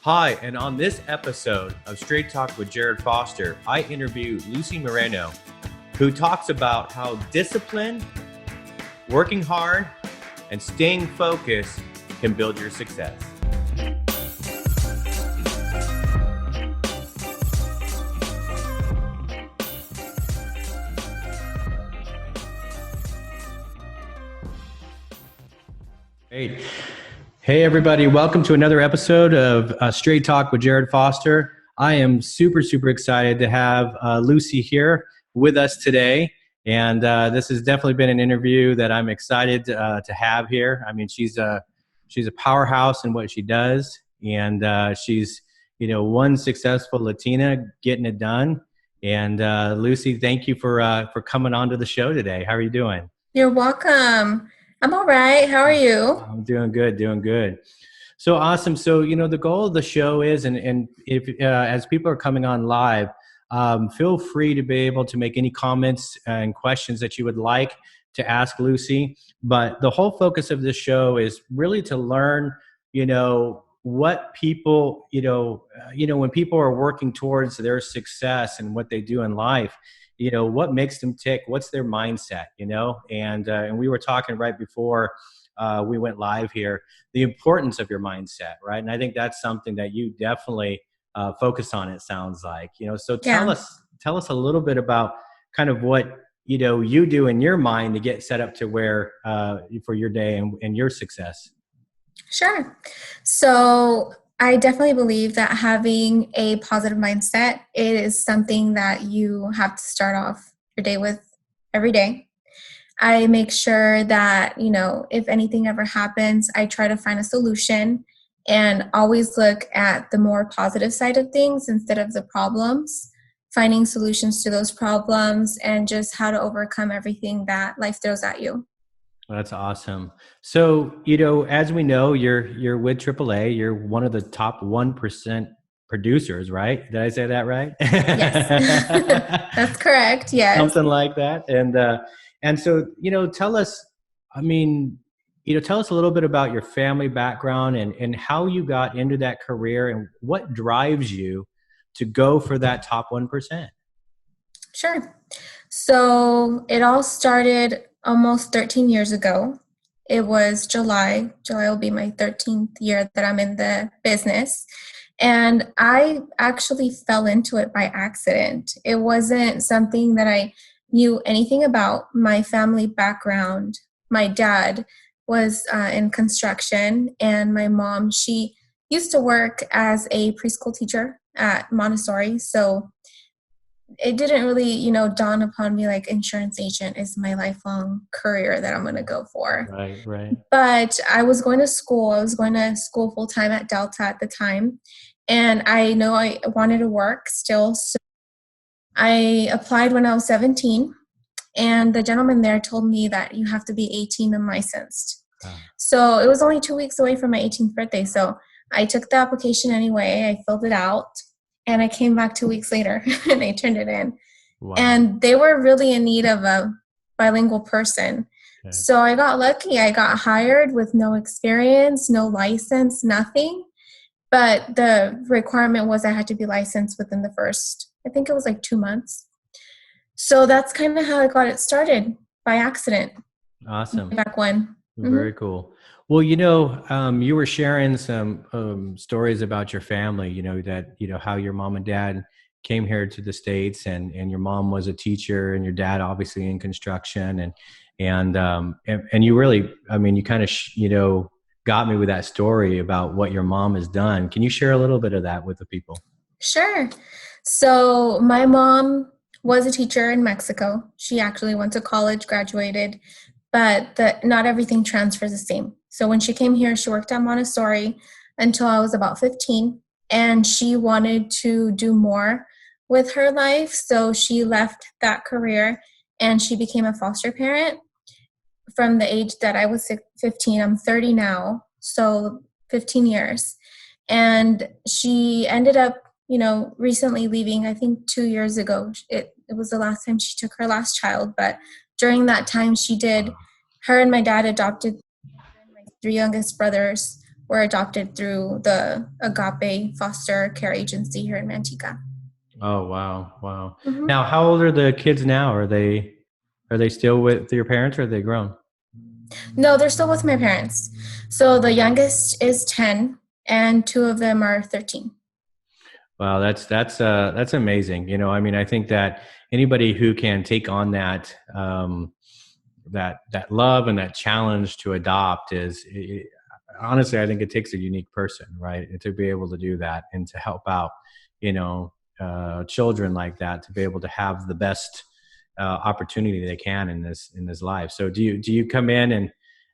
Hi, and on this episode of Straight Talk with Jared Foster, I interview Lucy Moreno, who talks about how discipline, working hard, and staying focused can build your success. Great. Hey, everybody. Welcome to another episode of Straight Talk with Jared Foster. I am super excited to have Lucy here with us today. And this has definitely been an interview that I'm excited to have here. I mean, she's a powerhouse in what she does. And she's, one successful Latina getting it done. And Lucy, thank you for coming on to the show today. How are you doing? You're welcome. I'm all right. How are you? I'm doing good. So awesome. So, the goal of the show is, and if as people are coming on live, feel free to be able to make any comments and questions that you would like to ask Lucy. But the whole focus of this show is really to learn, what people, when people are working towards their success and what they do in life, what makes them tick, what's their mindset, and we were talking right before we went live here, the importance of your mindset, right? And I think that's something that you definitely focus on, it sounds like, so tell us a little bit about kind of what, you do in your mind to get set up to where for your day and your success. Sure. So I definitely believe that having a positive mindset is something that you have to start off your day with every day. I make sure that, if anything ever happens, I try to find a solution and always look at the more positive side of things instead of the problems, finding solutions to those problems and just how to overcome everything that life throws at you. That's awesome. So, as we know, you're with AAA. You're one of the top 1% producers, right? Did I say that right? Yes, that's correct. Yes. Something like that. And so, tell us, tell us a little bit about your family background and how you got into that career and what drives you to go for that top 1%. Sure. So it all started almost 13 years ago. It was July. July will be my 13th year that I'm in the business. And I actually fell into it by accident. It wasn't something that I knew anything about. My family background, my dad was in construction, and my mom, she used to work as a preschool teacher at Montessori. So it didn't really, dawn upon me like insurance agent is my lifelong career that I'm going to go for. Right. But I was going to school. I was going to school full time at Delta at the time. And I know I wanted to work still. So I applied when I was 17. And the gentleman there told me that you have to be 18 and licensed. So it was only 2 weeks away from my 18th birthday. So I took the application anyway. I filled it out. And I came back 2 weeks later and I turned it in. Wow. And they were really in need of a bilingual person. Okay. So I got lucky. I got hired with no experience, no license, nothing. But the requirement was I had to be licensed within the first, I think it was like 2 months. So that's kind of how I got it started, by accident. Awesome. Back when. Very cool. Well, you were sharing some stories about your family, that, how your mom and dad came here to the States and your mom was a teacher and your dad obviously in construction and you really, you kind of, got me with that story about what your mom has done. Can you share a little bit of that with the people? Sure. So my mom was a teacher in Mexico. She actually went to college, graduated, but not everything transfers the same. So when she came here, she worked at Montessori until I was about 15, and she wanted to do more with her life. So she left that career and she became a foster parent from the age that I was 15. I'm 30 now, so 15 years. And she ended up, recently leaving, I think 2 years ago. It was the last time she took her last child, but during that time she did, her and my dad adopted my 3 youngest brothers were adopted through the Agape Foster Care Agency here in Manteca. Oh, wow. Wow. Hmm. Now, how old are the kids now? Are they still with your parents or are they grown? No, they're still with my parents. So the youngest is 10 and two of them are 13. Wow, that's amazing. You know, I mean, I think that anybody who can take on that that love and that challenge to adopt honestly, I think it takes a unique person, right, to be able to do that and to help out, you know, children like that to be able to have the best opportunity they can in this life. So do you come in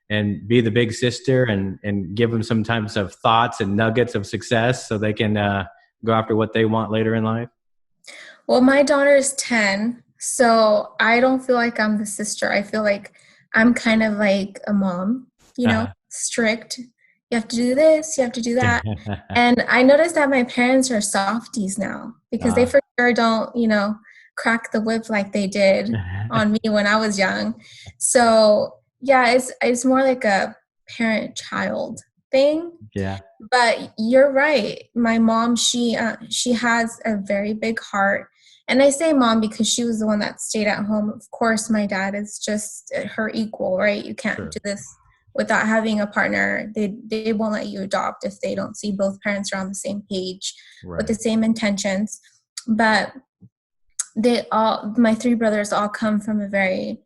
and be the big sister and give them some types of thoughts and nuggets of success so they can go after what they want later in life? Well, my daughter is 10, so I don't feel like I'm the sister. I feel like I'm kind of like a mom, Uh-huh. strict. You have to do this, you have to do that. And I noticed that my parents are softies now because they Ah. for sure don't, crack the whip like they did on me when I was young. So, yeah, it's more like a parent-child thing. Yeah, But you're right. My mom, she has a very big heart. And I say mom because she was the one that stayed at home. Of course, my dad is just her equal, right? You can't do sure. this without having a partner. They won't let you adopt if they don't see both parents are on the same page with the Right. same intentions. But my three brothers all come from a very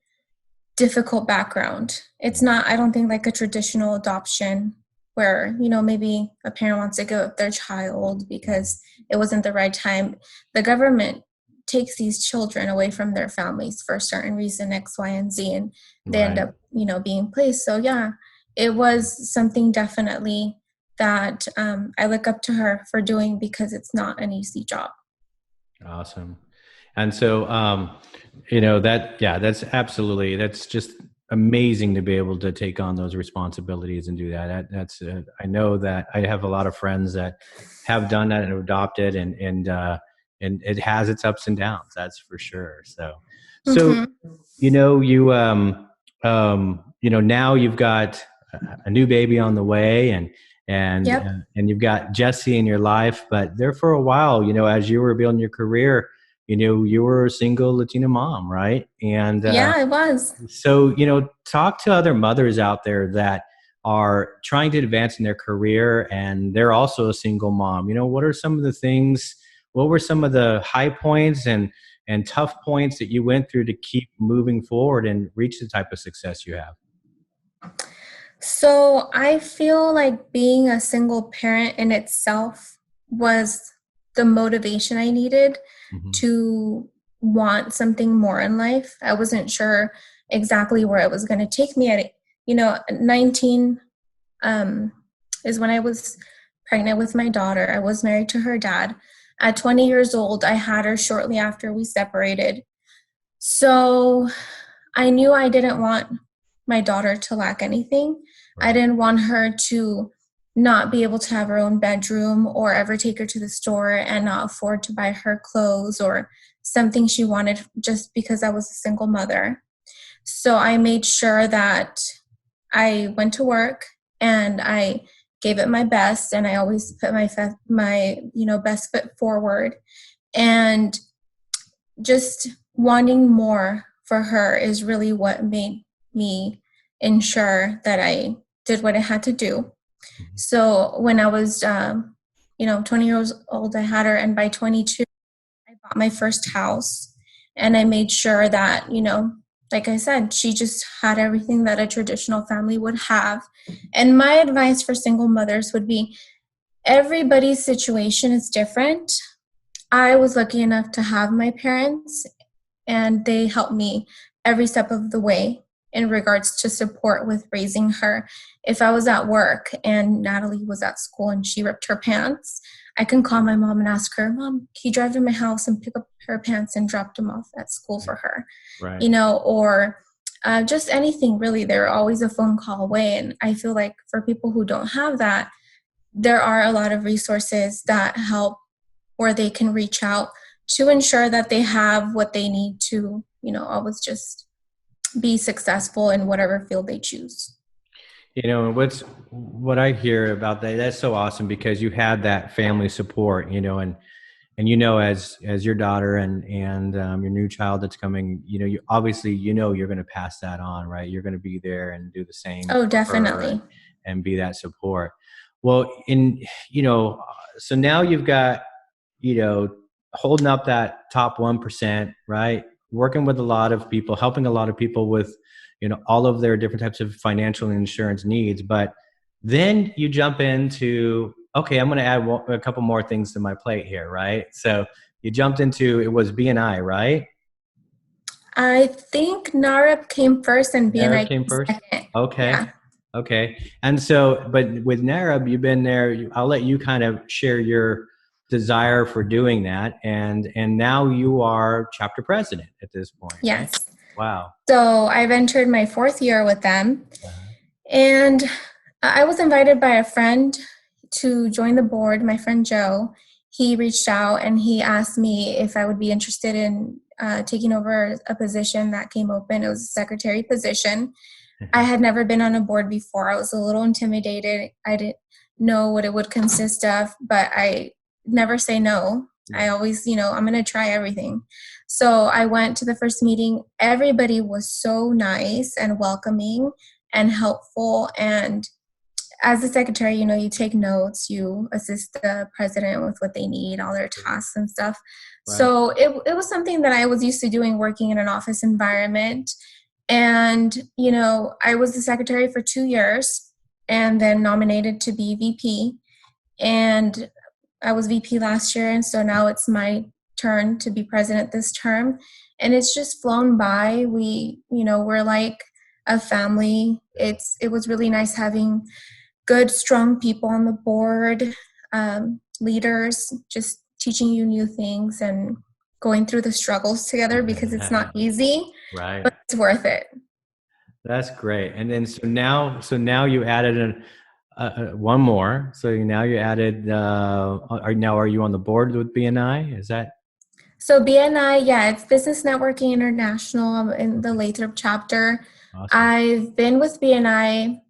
difficult background. It's not, I don't think, like a traditional adoption where, maybe a parent wants to give up their child because it wasn't the right time. The government takes these children away from their families for a certain reason, X, Y, and Z, and they end Right. up, being placed. So, yeah, it was something definitely that I look up to her for doing because it's not an easy job. Awesome. And so, you know, that's absolutely, that's just amazing to be able to take on those responsibilities and do that. I know that I have a lot of friends that have done that and adopted and it has its ups and downs. That's for sure. So, Mm-hmm. you know, you know, now you've got a new baby on the way Yep. and you've got Jesse in your life, but there for a while, you know, as you were building your career, you know, you were a single Latina mom, right? And Yeah, it was. so, you know, talk to other mothers out there that are trying to advance in their career and they're also a single mom. You know, what are some of the things, what were some of the high points and tough points that you went through to keep moving forward and reach the type of success you have? So I feel like being a single parent in itself was the motivation I needed Hmm. to want something more in life. I wasn't sure exactly where it was going to take me at 19 um, is when I was pregnant with my daughter. I was married to her dad. At 20 years old, I had her shortly after we separated. So I knew I didn't want my daughter to lack anything. I Right. didn't want her to not be able to have her own bedroom or ever take her to the store and not afford to buy her clothes or something she wanted just because I was a single mother. So I made sure that I went to work and I gave it my best and I always put my best foot forward and just wanting more for her is really what made me ensure that I did what I had to do. Mhm. So when I was, 20 years old, I had her, and by 22, I bought my first house, and I made sure that, like I said, she just had everything that a traditional family would have. And my advice for single mothers would be everybody's situation is different. I was lucky enough to have my parents and they helped me every step of the way in regards to support with raising her. If I was at work and Natalie was at school and she ripped her pants, I can call my mom and ask her, Mom, can you drive to my house and pick up her pants and drop them off at school for her? Right. Or just anything really. They're always a phone call away. And I feel like for people who don't have that, there are a lot of resources that help where they can reach out to ensure that they have what they need to, always just be successful in whatever field they choose. What I hear about that, that's so awesome because you had that family support, and as your daughter and your new child that's coming, you obviously you're going to pass that on, right? You're going to be there and do the same Oh, for her definitely. and be that support. Well, you know so now you've got, you know holding up that top 1%, right? Working with a lot of people, helping a lot of people with all of their different types of financial and insurance needs. But then you jump into, okay, I'm going to add a couple more things to my plate here, right? So you jumped into, it was BNI, right? I think NAREP came first and NARAB BNI came came first. second. Okay. Yeah. Okay. And so, but with NARAB, you've been there. I'll let you kind of share your desire for doing that. And now you are chapter president at this point, right? Yes. Wow. So I've entered my fourth year with them. Uh-huh. And I was invited by a friend to join the board, my friend Joe. He reached out and he asked me if I would be interested in taking over a position that came open. It was a secretary position. I had never been on a board before. I was a little intimidated. I didn't know what it would consist of, but I never say no. I always, I'm going to try everything. So I went to the first meeting. Everybody was so nice and welcoming and helpful. And as the secretary, you take notes, you assist the president with what they need, all their tasks and stuff. Right. So it was something that I was used to doing, working in an office environment. And, I was the secretary for 2 years and then nominated to be VP. And I was VP last year. And so now it's my turn to be president this term. And it's just flown by. We're like a family. It was really nice having good, strong people on the board, leaders, just teaching you new things and going through the struggles together because it's not easy, Right. but it's worth it. That's great. And then so now you added one more. So now you added. Are you on the board with BNI? Is that So BNI, yeah, it's Business Networking International. I'm in the Lathrop chapter. awesome? I've been with BNI,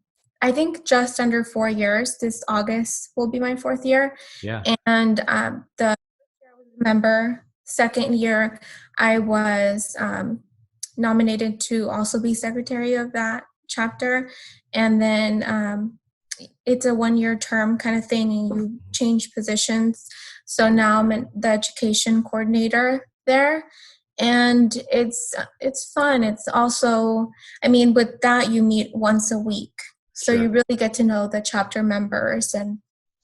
I think just under 4 years. This August will be my fourth year. Yeah. And the member, second year, I was nominated to also be secretary of that chapter. And then it's a 1 year term kind of thing, and you change positions. So now I'm the education coordinator there, and it's fun. It's also, with that you meet once a week, so Sure. you really get to know the chapter members and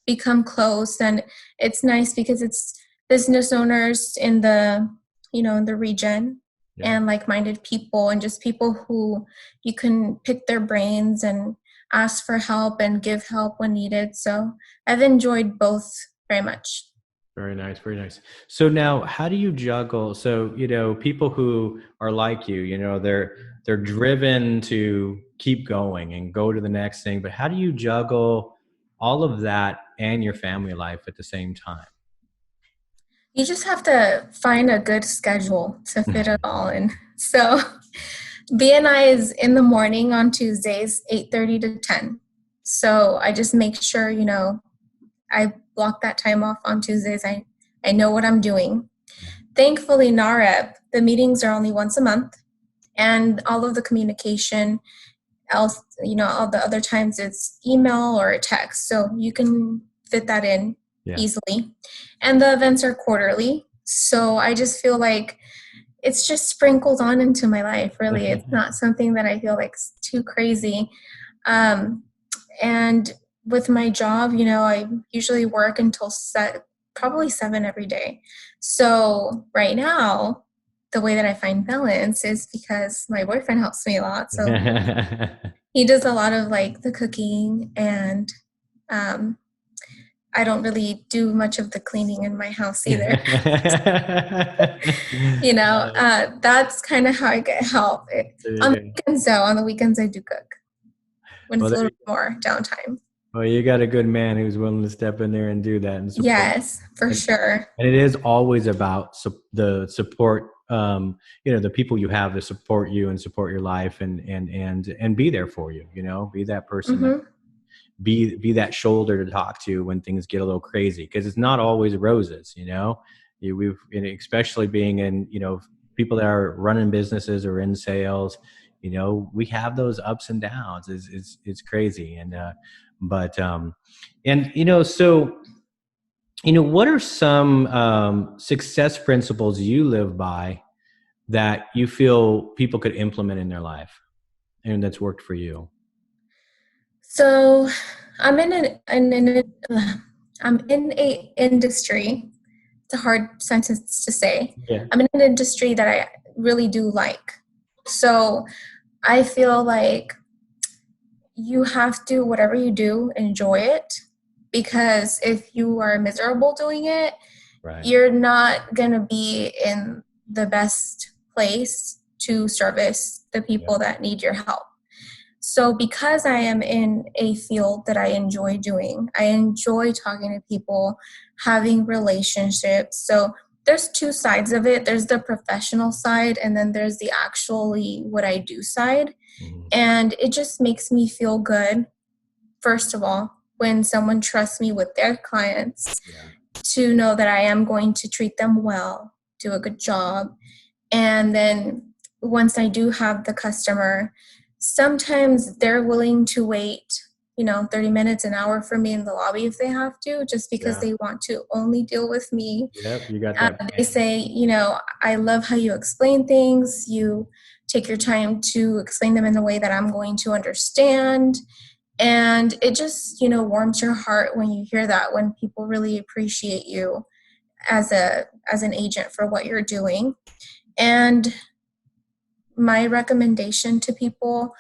become close. And it's nice because it's business owners in the in the region, Yeah. and like-minded people, and just people who you can pick their brains and ask for help and give help when needed. So I've enjoyed both very much. Very nice, very nice. So now, how do you juggle? So people who are like you, they're driven to keep going and go to the next thing. But how do you juggle all of that and your family life at the same time? You just have to find a good schedule to fit it all in. So BNI is in the morning on Tuesdays, 8:30 to 10. So I just make sure, I block that time off on Tuesdays. I know what I'm doing. Thankfully, NAREP, the meetings are only once a month, and all of the communication else, all the other times it's email or a text. So you can fit that in easily. And the events are quarterly. So I just feel like it's just sprinkled on into my life, really. It's not something that I feel like is too crazy. And with my job, I usually work until probably 7 every day. So right now, the way that I find balance is because my boyfriend helps me a lot. So he does a lot of like the cooking, and I don't really do much of the cleaning in my house either. That's kind of how I get help. On the weekends, though, on the weekends I do cook when it's a little more downtime. Well, you got a good man who's willing to step in there and do that and support. Yes, for sure. And it is always about the support the people you have to support you and support your life, and be there for you, be that person that Mm-hmm. be that shoulder to talk to when things get a little crazy, because it's not always roses. We've and especially being in, people that are running businesses or in sales, we have those ups and downs. It's crazy. And what are some success principles you live by that you feel people could implement in their life and that's worked for you? So I'm I'm in a industry. It's a hard sentence to say. Yeah. I'm in an industry that I really do like. So I feel like you have to, whatever you do, enjoy it, because if you are miserable doing it, Right. you're not going to be in the best place to service the people Yep. that need your help. So because I am in a field that I enjoy doing, I enjoy talking to people, having relationships. So there's two sides of it. There's the professional side, and then there's the actually what I do side. Mhm. And it just makes me feel good, first of all, when someone trusts me with their clients, Yeah. to know that I am going to treat them well, do a good job. And then once I do have the customer, sometimes they're willing to wait, 30 minutes, an hour for me in the lobby if they have to, just because Yeah. they want to only deal with me. Yep. You got that They plan. say, I love how you explain things. You take your time to explain them in the way that I'm going to understand. And it just, warms your heart when you hear that, when people really appreciate you as an agent for what you're doing. And my recommendation to people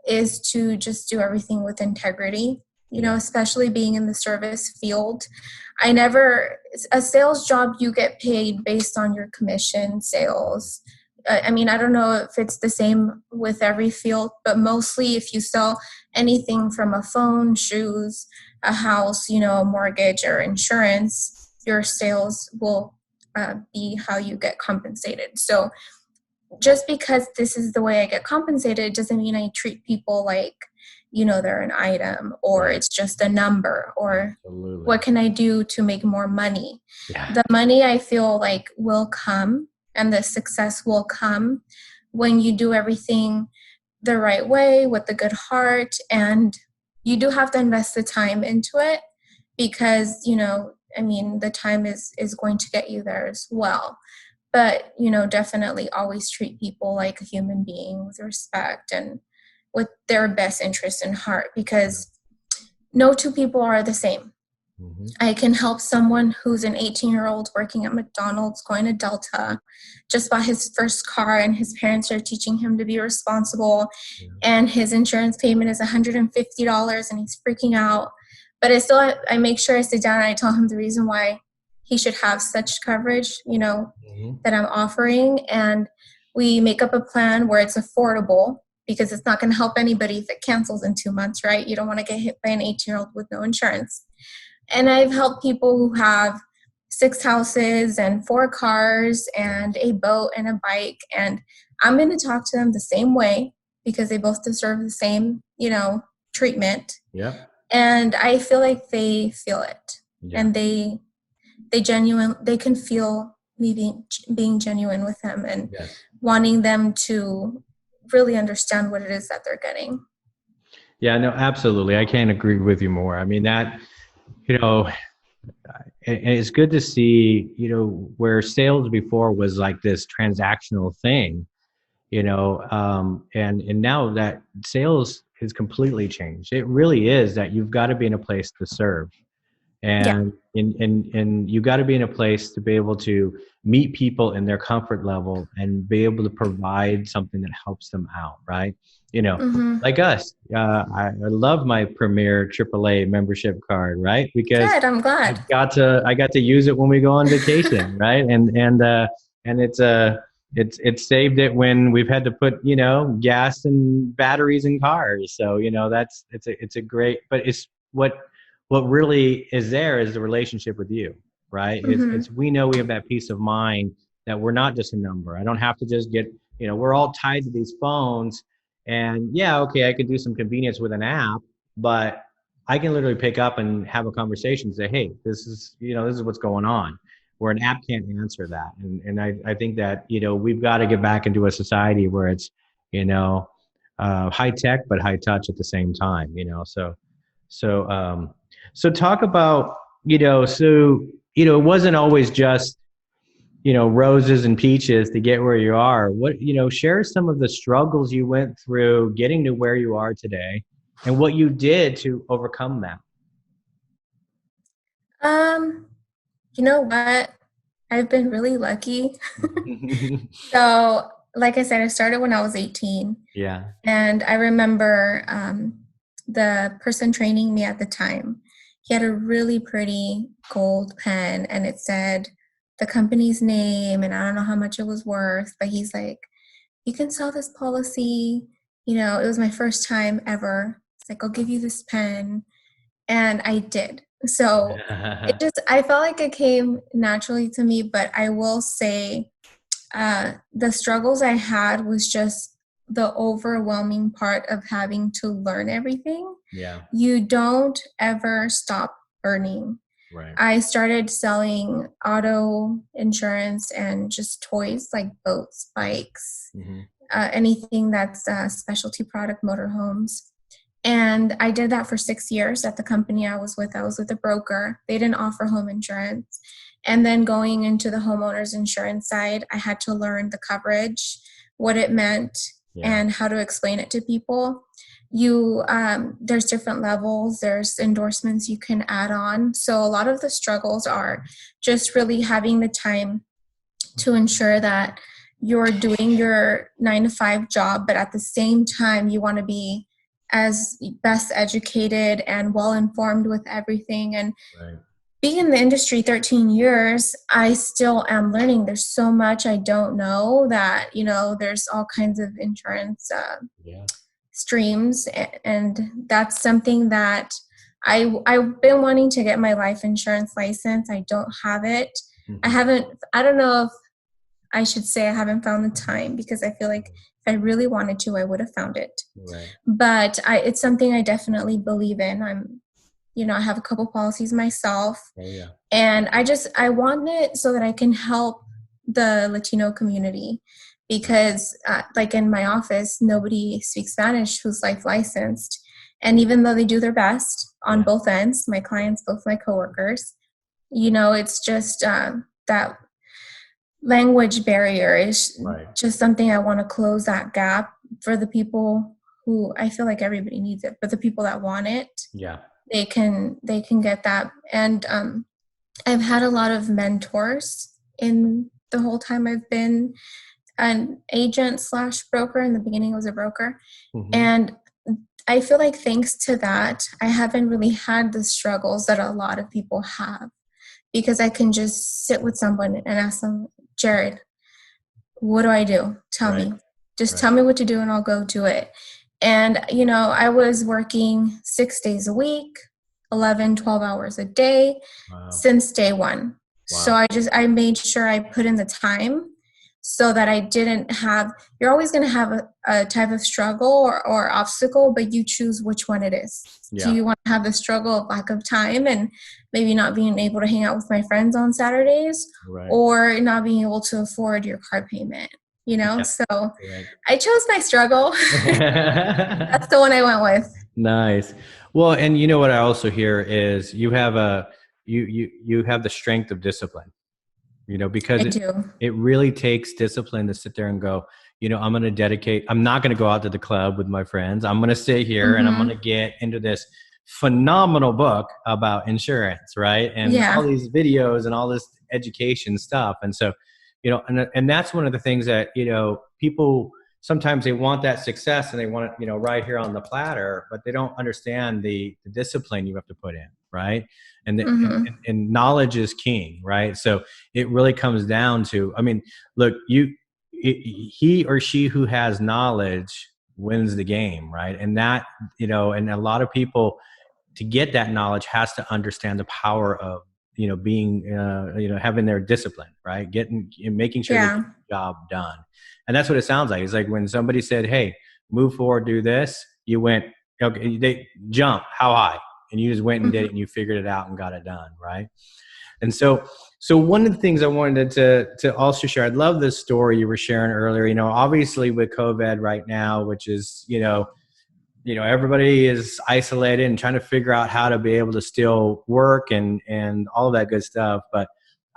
is to just do everything with integrity, Yeah. especially being in the service field. A sales job, you get paid based on your commission sales. I mean, I don't know if it's the same with every field, but mostly if you sell anything from a phone, shoes, a house, a mortgage or insurance, your sales will be how you get compensated. So just because this is the way I get compensated doesn't mean I treat people like, they're an item, or Right. it's just a number, or Absolutely. what can I do to make more money? Yeah. The money, I feel like, will come, and the success will come when you do everything the right way with a good heart. And you do have to invest the time into it, because, the time is going to get you there as well. But, definitely always treat people like a human being, with respect and with their best interest in heart, because no two people are the same. Mm-hmm. I can help someone who's an 18-year-old working at McDonald's, going to Delta, just bought his first car, and his parents are teaching him to be responsible, Yeah. and his insurance payment is $150, and he's freaking out. But I make sure I sit down and I tell him the reason why he should have such coverage, Mm-hmm. that I'm offering. And we make up a plan where it's affordable, because it's not going to help anybody if it cancels in 2 months, right? You don't want to get hit by an 18-year-old with no insurance. And I've helped people who have 6 houses and 4 cars and a boat and a bike. And I'm going to talk to them the same way, because they both deserve the same, treatment. Yep. And I feel like they feel it. Yeah. And they can feel me being genuine with them, and Yes. wanting them to really understand what it is that they're getting. Yeah, no, absolutely. I can't agree with you more. I mean, that, you know, and it's good to see, where sales before was like this transactional thing, and now that sales has completely changed. It really is that you've got to be in a place to serve. Yeah. And you got to be in a place to be able to meet people in their comfort level and be able to provide something that helps them out, right? Mm-hmm. Like us. I love my Premier AAA membership card, right? Because Good. I'm glad. I got to use it when we go on vacation, right? And it's saved it when we've had to put gas and batteries in cars. So it's a great, but it's what really is there is the relationship with you, right? Mm-hmm. It's we know we have that peace of mind that we're not just a number. I don't have to just get, we're all tied to these phones. And yeah, okay, I could do some convenience with an app, but I can literally pick up and have a conversation and say, hey, this is what's going on, where an app can't answer that. And I think that, we've got to get back into a society where it's, high tech, but high touch at the same time, so, so talk about, it wasn't always just, roses and peaches to get where you are. Share some of the struggles you went through getting to where you are today and what you did to overcome that. Um, you know what? I've been really lucky. So, like I said, I started when I was 18. Yeah. And I remember the person training me at the time, he had a really pretty gold pen and it said the company's name and I don't know how much it was worth, but he's like, you can sell this policy. It was my first time ever. It's like, I'll give you this pen. And I did. So I felt like it came naturally to me, but I will say the struggles I had was just the overwhelming part of having to learn everything. Yeah. You don't ever stop learning. Right. I started selling auto insurance and just toys like boats, bikes, anything that's a specialty product, motorhomes. And I did that for 6 years at the company I was with. I was with a broker. They didn't offer home insurance. And then going into the homeowner's insurance side, I had to learn the coverage, what it meant, and how to explain it to people. There's different levels. There's endorsements you can add on. So a lot of the struggles are just really having the time to ensure that you're doing your 9-to-5 job, but at the same time, you want to be as best educated and well informed with everything. And being in the industry 13 years, I still am learning. There's so much I don't know that, there's all kinds of insurance streams. And that's something that I've been wanting to get my life insurance license. I don't have it. I don't know if I should say I haven't found the time, because I feel like if I really wanted to, I would have found it. But it's something I definitely believe in. I have a couple policies myself. And I want it so that I can help the Latino community, because like in my office, nobody speaks Spanish who's life licensed. And even though they do their best on both ends, my clients, both my coworkers, it's just that language barrier is just something I want to close that gap for the people who, I feel like everybody needs it, but the people that want it, they can get that. And I've had a lot of mentors in the whole time I've been an agent / broker. In the beginning I was a broker. And I feel like thanks to that, I haven't really had the struggles that a lot of people have, because I can just sit with someone and ask them, Jared, what do I do? Tell me. Just tell me what to do and I'll go do it. And, I was working 6 days a week, 11, 12 hours a day since day one. So I made sure I put in the time so that I didn't have, you're always going to have a type of struggle or obstacle, but you choose which one it is. Do you want to have the struggle of lack of time and maybe not being able to hang out with my friends on Saturdays, or not being able to afford your car payment? So I chose my struggle. That's the one I went with. Nice. Well, and you know what I also hear is you have you have the strength of discipline, because it really takes discipline to sit there and go, I'm going to dedicate, I'm not going to go out to the club with my friends. I'm going to stay here and I'm going to get into this phenomenal book about insurance, right? And all these videos and all this education stuff. And so, and that's one of the things that, people sometimes they want that success and they want it, right here on the platter, but they don't understand the discipline you have to put in, right? And, and knowledge is king, right? So it really comes down to, look, he or she who has knowledge wins the game, right? And that, and a lot of people, to get that knowledge, has to understand the power of being, having their discipline, right? Making sure they get Yeah. the job done. And that's what it sounds like. It's like when somebody said, "Hey, move forward, do this," you went, okay, they jump, how high? And you just went and did it, Mhm. and you figured it out and got it done, right? And so one of the things I wanted to also share, I love this story you were sharing earlier. Obviously with COVID right now, which is, everybody is isolated and trying to figure out how to be able to still work and all of that good stuff. But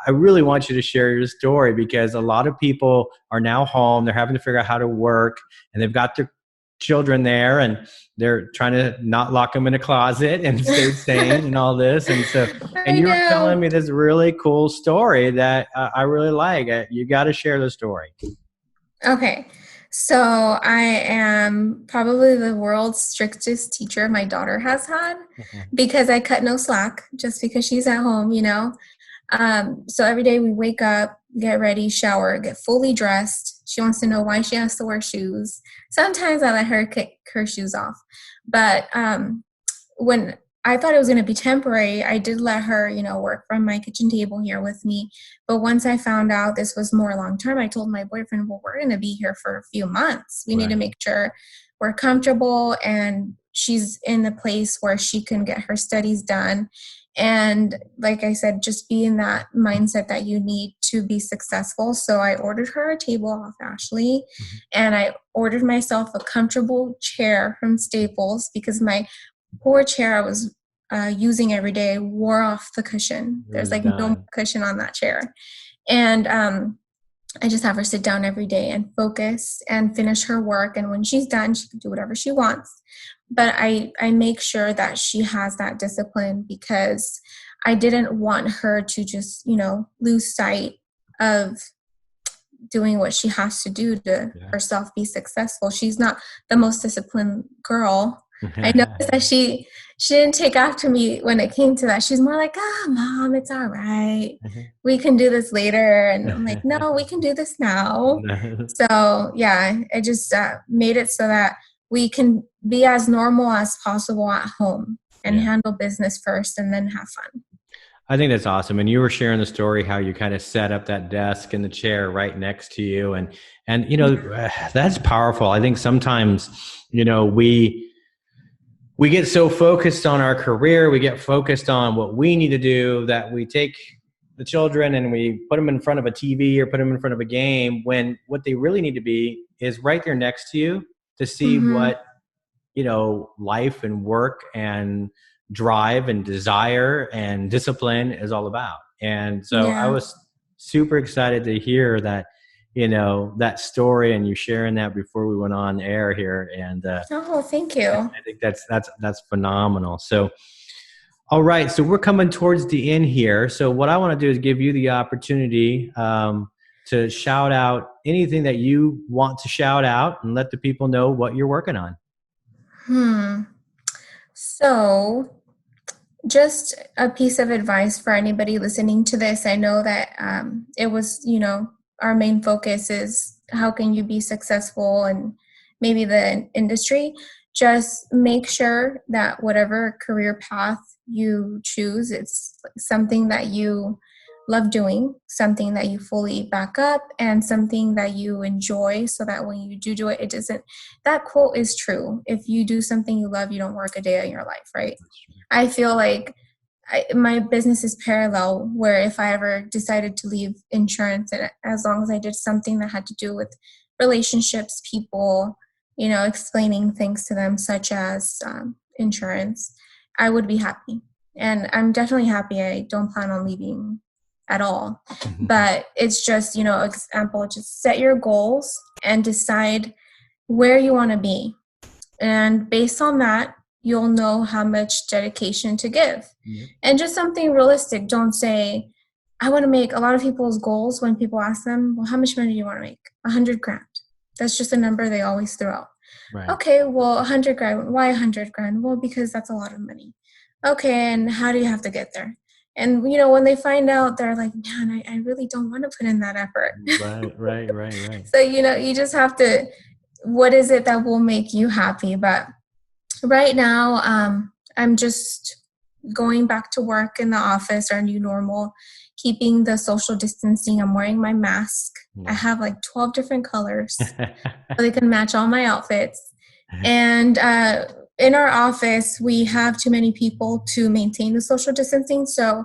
I really want you to share your story, because a lot of people are now home. They're having to figure out how to work, and they've got their children there, and they're trying to not lock them in a closet and stay sane and all this. And I you were telling know. me this really cool story that I really like. You got to share the story. Okay. So I am probably the world's strictest teacher my daughter has had, because I cut no slack just because she's at home. So every day we wake up, get ready, shower, get fully dressed. She wants to know why she has to wear shoes. Sometimes I let her kick her shoes off. But when I thought it was going to be temporary, I did let her, work from my kitchen table here with me. But once I found out this was more long term, I told my boyfriend, well, we're going to be here for a few months. We need to Right. make sure we're comfortable and she's in a place where she can get her studies done. And like I said, just be in that mindset that you need to be successful. So I ordered her a table off Ashley, and I ordered myself a comfortable chair from Staples, because my poor chair I was using every day wore off the cushion. It There's was like no more done. cushion on that chair. And I just have her sit down every day and focus and finish her work. And when she's done, she can do whatever she wants. But I make sure that she has that discipline, because I didn't want her to just, lose sight of doing what she has to do to Yeah. herself be successful. She's not the most disciplined girl. I noticed that she didn't take after me when it came to that. She's more like, mom, it's all right. We can do this later. And I'm like, no, we can do this now. So yeah, I just made it so that we can be as normal as possible at home and Yeah. handle business first and then have fun. I think that's awesome. And you were sharing the story how you kind of set up that desk and the chair right next to you, and that's powerful. I think sometimes we get so focused on our career, we get focused on what we need to do, that we take the children and we put them in front of a TV or put them in front of a game, when what they really need to be is right there next to you to see Mm-hmm. what life and work and drive and desire and discipline is all about. And so I Yeah. was super excited to hear that story, and you sharing that before we went on air here. And Oh, thank you. I think that's phenomenal. So all right, so we're coming towards the end here. So what I want to do is give you the opportunity to shout out anything that you want to shout out, and let the people know what you're working on. Hmm. So, just a piece of advice for anybody listening to this. I know that it was, our main focus is how can you be successful and maybe the industry. Just make sure that whatever career path you choose, it's something that you love doing, something that you fully back up, and something that you enjoy, so that when you do it, it doesn't, that quote is true. If you do something you love, you don't work a day in your life, right? I feel like my business is parallel, where if I ever decided to leave insurance, and as long as I did something that had to do with relationships, people, explaining things to them, such as insurance, I would be happy. And I'm definitely happy. I don't plan on leaving at all. But it's just, example, just set your goals and decide where you want to be. And based on that, you'll know how much dedication to give. Yeah. And just something realistic. Don't say, I want to make, a lot of people's goals when people ask them, well, how much money do you want to make? 100 grand. That's just a number they always throw out. Right. Okay, well, 100 grand. Why 100 grand? Well, because that's a lot of money. Okay, and how do you have to get there? And, when they find out, they're like, man, I really don't want to put in that effort. Right. So, you just have to, what is it that will make you happy? But right now, I'm just going back to work in the office, our new normal, keeping the social distancing. I'm wearing my mask. I have like 12 different colors so they can match all my outfits. And in our office, we have too many people to maintain the social distancing. So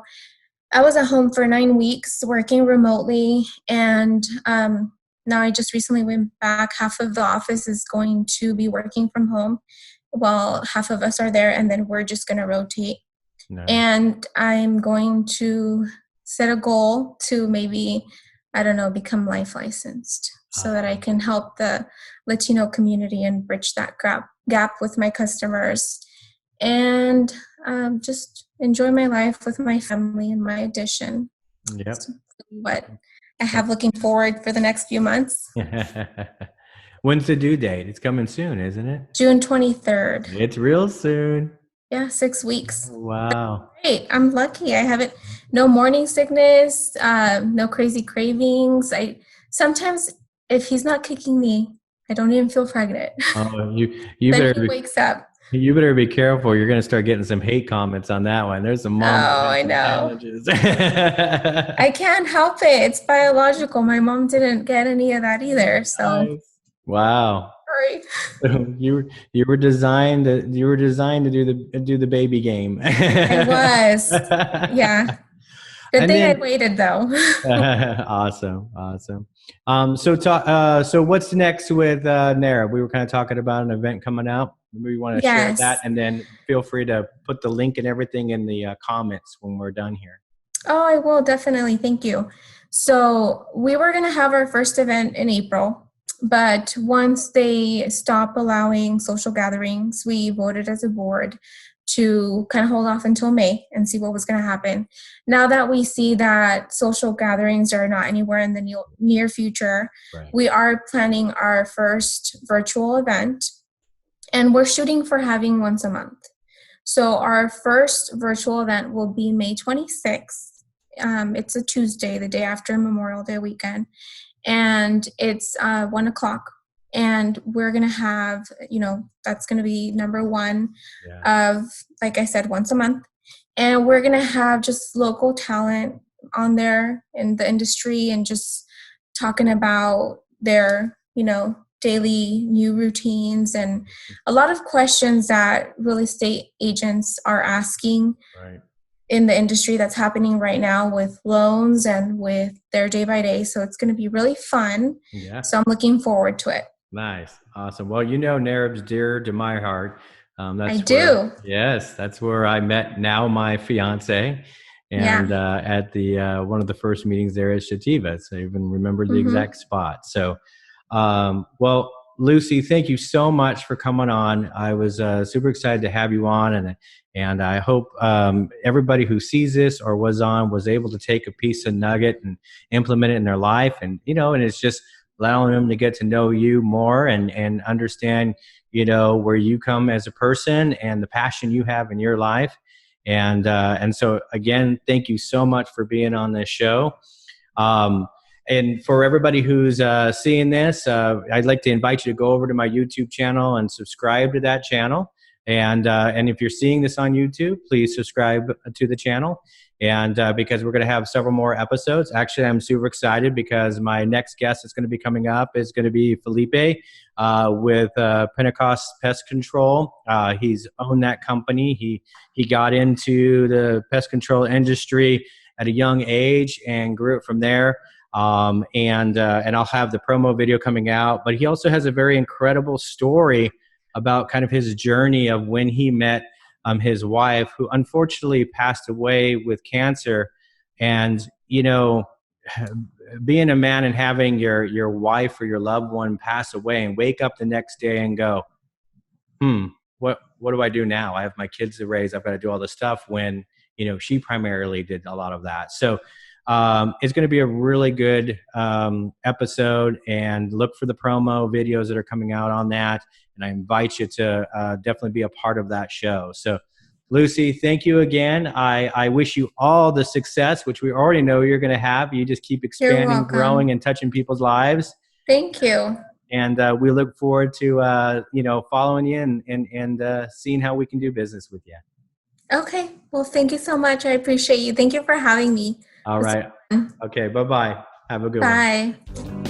I was at home for 9 weeks working remotely. And now I just recently went back. Half of the office is going to be working from home while half of us are there. And then we're just going to rotate. Nice. And I'm going to set a goal to maybe, I don't know, become life licensed so that I can help the Latino community and bridge that gap with my customers and just enjoy my life with my family and my addition. Yep. So what I have looking forward for the next few months. When's the due date? It's coming soon, isn't it? June 23rd. It's real soon. Yeah, 6 weeks. Wow. Great. I'm lucky. I haven't, no morning sickness, no crazy cravings. Sometimes if he's not kicking me, I don't even feel pregnant. Oh, you then he wakes up. You better be careful. You're going to start getting some hate comments on that one. There's some mom I know. I can't help it. It's biological. My mom didn't get any of that either. So. Nice. Wow. Sorry. You were designed to do the baby game. I was. Yeah. Good thing I waited though. Awesome. So what's next with NARA? We were kind of talking about an event coming out. We want to share that, and then feel free to put the link and everything in the comments when we're done here. Oh, I will definitely. Thank you. So we were going to have our first event in April, but once they stop allowing social gatherings, we voted as a board to kind of hold off until May and see what was going to happen. Now that we see that social gatherings are not anywhere in the near future, we are planning our first virtual event, and we're shooting for having once a month. So our first virtual event will be May 26th. It's a Tuesday, the day after Memorial Day weekend, and it's 1 o'clock. And we're going to have, that's going to be number one of, like I said, once a month. And we're going to have just local talent on there in the industry and just talking about their, daily new routines and a lot of questions that real estate agents are asking in the industry that's happening right now with loans and with their day by day. So it's going to be really fun. Yeah. So I'm looking forward to it. Nice. Awesome. Well, NARA's dear to my heart. I do. Yes. That's where I met now my fiance. And at the one of the first meetings there at Shativa. So I even remember the exact spot. So, well, Lucy, thank you so much for coming on. I was super excited to have you on. And I hope everybody who sees this or was able to take a piece of nugget and implement it in their life. And, and it's just allowing them to get to know you more and understand, where you come as a person and the passion you have in your life. And so again, thank you so much for being on this show. And for everybody who's seeing this, I'd like to invite you to go over to my YouTube channel and subscribe to that channel. And if you're seeing this on YouTube, please subscribe to the channel. And because we're going to have several more episodes. Actually, I'm super excited because my next guest that's going to be coming up is going to be Felipe with Pentecost Pest Control. He's owned that company. He got into the pest control industry at a young age and grew it from there. And I'll have the promo video coming out. But he also has a very incredible story about kind of his journey of when he met his wife, who unfortunately passed away with cancer. And, being a man and having your wife or your loved one pass away and wake up the next day and go, what do I do now? I have my kids to raise. I've got to do all this stuff when, she primarily did a lot of that. So it's going to be a really good episode, and look for the promo videos that are coming out on that. And I invite you to definitely be a part of that show. So, Lucy, thank you again. I wish you all the success, which we already know you're going to have. You just keep expanding, growing, and touching people's lives. Thank you. And we look forward to, following you and seeing how we can do business with you. Okay. Well, thank you so much. I appreciate you. Thank you for having me. All It's right. fun. Okay. Bye bye. Have a good one. Bye.